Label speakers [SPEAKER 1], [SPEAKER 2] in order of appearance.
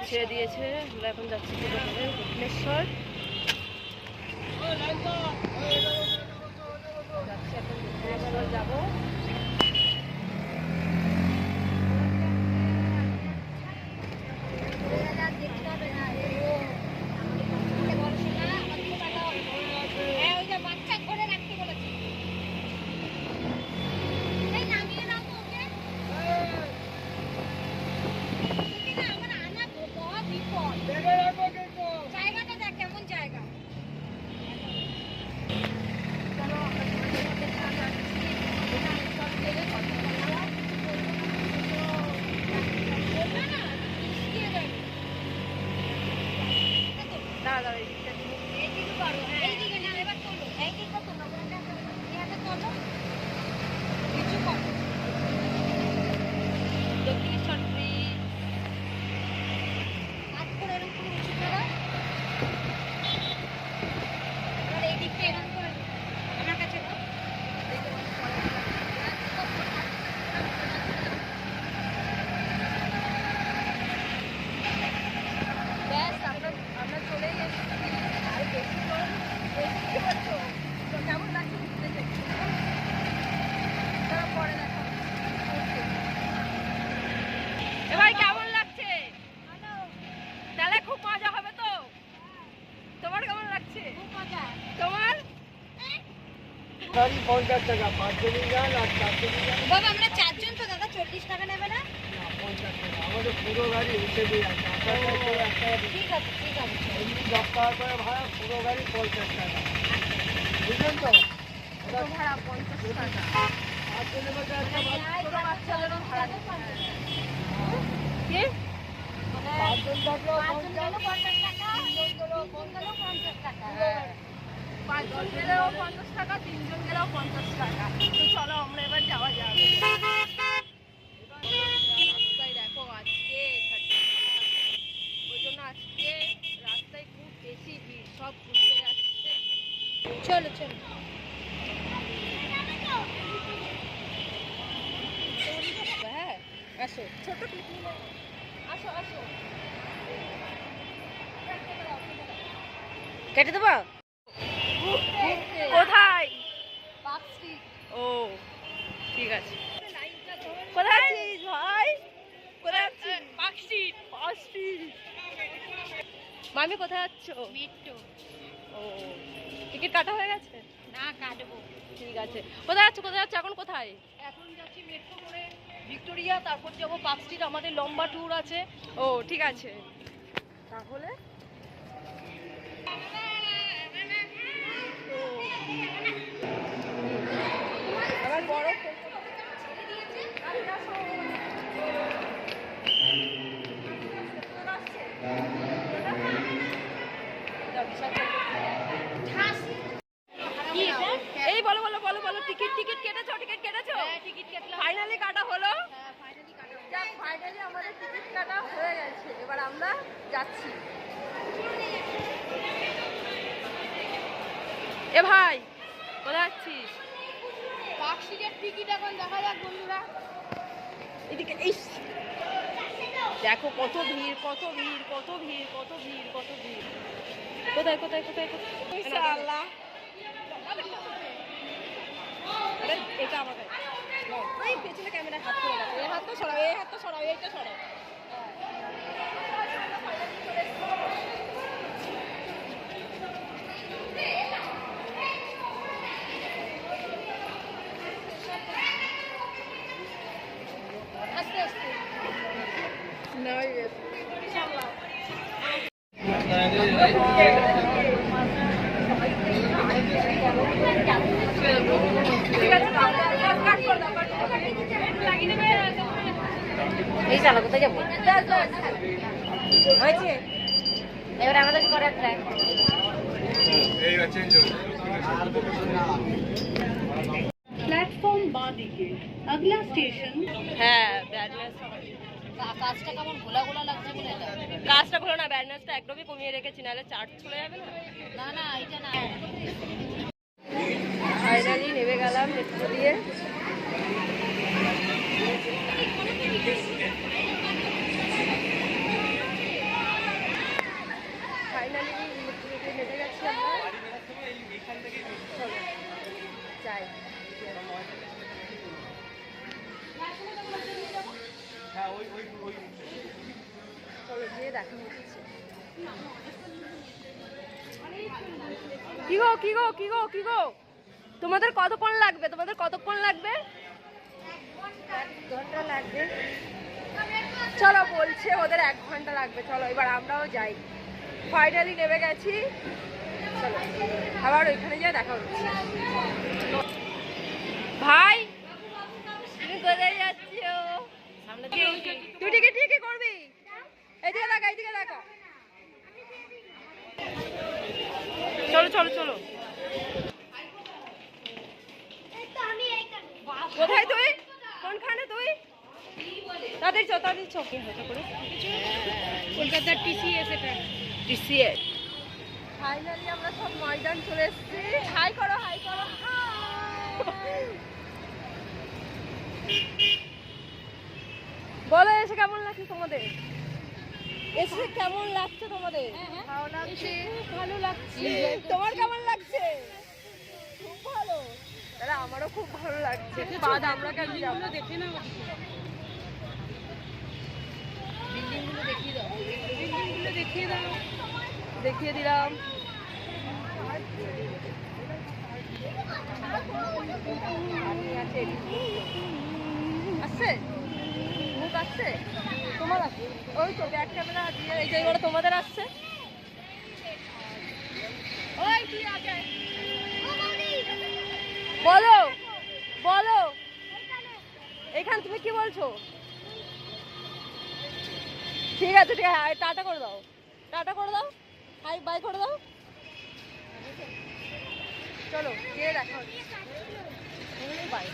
[SPEAKER 1] ছেড়ে দিয়েছে। আমরা এখন যাচ্ছি দক্ষিণেশ্বর, যাচ্ছি এখন দক্ষিণেশ্বর যাবো।
[SPEAKER 2] বাবা আমরা 4 জন তো দাদা 40 টাকা নেবে না?
[SPEAKER 3] আমাদের পুরো গাড়ি হিসেবে আছে।
[SPEAKER 2] ঠিক আছে ঠিক আছে।
[SPEAKER 3] 10 টাকা করে ভাড়া, পুরো গাড়ি 50 টাকা। বুঝলেন তো?
[SPEAKER 1] ভাড়া 50 টাকা।
[SPEAKER 3] আর জন্য
[SPEAKER 1] বাচ্চাদেরও ভাড়া কি?
[SPEAKER 3] 5 জন থাকলেও
[SPEAKER 2] 50 টাকা, 3 জন 50 টাকা।
[SPEAKER 1] 5 জন গেলেও 50 টাকা, 3 জন গেলেও 50 টাকা। তো চলো আমরা এবার যাওয়া যাবে। রাস্তায় দেখো আজকে ওই জন্য আজকে রাস্তায় খুব বেশি ভিড়, সব ঘুরতে যাচ্ছে।
[SPEAKER 2] চলো চলো।
[SPEAKER 1] হ্যাঁ আসো, ছোট ক্লিপ নিয়ে আসো আসো।
[SPEAKER 2] কেটে দেবো?
[SPEAKER 1] কোথায়? ও ঠিক আছে। কোথায় আছিস ভাই? কোথায় আছিস? পার্কস্ট্রিট। মামি কোথায় যাচ্ছ?
[SPEAKER 2] মেট্রো।
[SPEAKER 1] ও টিকিট কাটা হয়ে গেছে?
[SPEAKER 2] না কাটবো।
[SPEAKER 1] ঠিক আছে। কোথায় যাচ্ছ এখন? কোথায় এখন যাচ্ছি? মেট্রো করে ভিক্টোরিয়া, তারপর যাবো পার্কস্ট্রিট। আমাদের লম্বা ট্যুর আছে। ও ঠিক আছে তাহলে। আমার বড় এই বলো বলো বলো বলো। টিকিট কেটেছো? টিকিট কাটলাম। ফাইনালি কাটা হলো। ফাইনালি আমাদের টিকিট কাটা হয়ে গেছে। এবার আমরা যাচ্ছি। এ ভাই কোথায় যাচ্ছিস?
[SPEAKER 2] পার্কস্ট্রিটের টিকিট এখন দেখা যাক বন্ধুরা।
[SPEAKER 1] এদিকে ইস দেখো কত ভিড়, কত ভিড়, কত ভিড়, কত ভিড়, কত ভিড়। কোথায় কোথায় কোথায় কোথায়? ইনশাআল্লাহ এটা আমার কাছে। এই পেছনে ক্যামেরা হাত করে রাখো। এই হাতটা সরাও, এই হাতটা সরাও, এইটা সরাও। আস্তে আস্তে না হয়ে গেছে।
[SPEAKER 2] এই চালা কোথায় যাবো? হয়েছে এবার আমাদের করার ট্রাই।
[SPEAKER 4] प्लेटफॉर्म बां दिखे अगला स्टेशन।
[SPEAKER 1] হ্যাঁ ব্যাডনেস।
[SPEAKER 2] কাজটা কেমন ঘোলা ঘোলা লাগছে বলে এটা?
[SPEAKER 1] কাজটা খোলো না, ব্যাডনেসটা একদমই কমিয়ে রেখেছি, নাহলে চার্জ চলে যাবে না।
[SPEAKER 2] না না এটা না।
[SPEAKER 1] ফাইনালি নেমে গেলাম মেট্রো দিয়ে। দেখা হচ্ছে। কি গো কি গো কি গো কি গো, তোমাদের কতক্ষণ লাগবে? তোমাদের কতক্ষণ লাগবে?
[SPEAKER 2] 1 ঘন্টা লাগবে।
[SPEAKER 1] চলো বলছে ওদের 1 ঘন্টা লাগবে। চলো এবার আমরাও যাই। ফাইনালি নেমে গেছি। চলো আবার ওইখানে গিয়ে দেখা হচ্ছে। ভাই তুমি কোথায় যাচ্ছ? তুই টিকিট কি করবি? এইদিকে দেখা, এইদিকে দেখা। চলো চলো চলো। কোথায় তুই? কোনখানে তুই? তাদের চ তাদের চ। কি হতো করে
[SPEAKER 2] কলকাতার টিসিএস এটা।
[SPEAKER 1] টিসিএস। ফাইনালি আমরা সব ময়দান চলে এসেছি। হাই করো হাই করো। বলো এসে কেমন লাগছে তোমাদের? এসে কেমন লাগছে তোমাদের?
[SPEAKER 2] ভালো লাগছে।
[SPEAKER 1] ভালো লাগছে। তোমার কেমন লাগছে? খুব ভালো। তাহলে আমারও খুব ভালো লাগছে। বাদ আমরা কেন যাবো?
[SPEAKER 2] দেখে না বিল্ডিংগুলো দেখিয়ে দাও। বিল্ডিংগুলো দেখিয়ে দাও।
[SPEAKER 1] দেখিয়ে দিলাম। আসছে মুখ আসছে তোমার আসছে। ওই তো ব্যাক ক্যামেরা দিয়ে এই যে এবারে তোমাদের আসছে। ওই তুই আগে বলো বলো। এখানে তুমি কি বলছো? ঠিক আছে ঠিক আছে, টাটা করে দাও, টাটা করে দাও, হাই বাই করে দাও। চলো গিয়ে দেখা হচ্ছে। বাই।